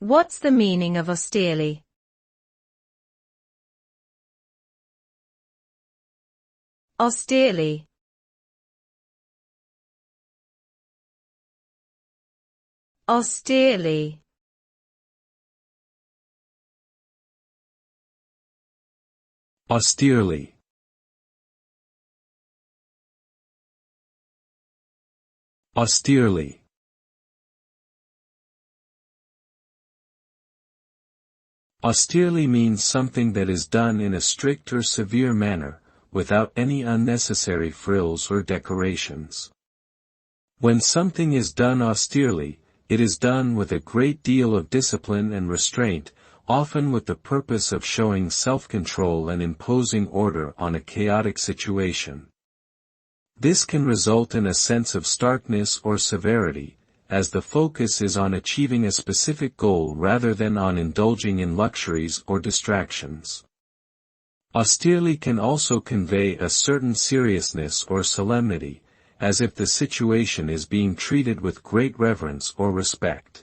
What's the meaning of austerely? Austerely. Austerely. Austerely. Austerely. Austerely means something that is done in a strict or severe manner, without any unnecessary frills or decorations. When something is done austerely, it is done with a great deal of discipline and restraint, often with the purpose of showing self-control and imposing order on a chaotic situation. This can result in a sense of starkness or severity, as the focus is on achieving a specific goal rather than on indulging in luxuries or distractions. Austerely can also convey a certain seriousness or solemnity, as if the situation is being treated with great reverence or respect.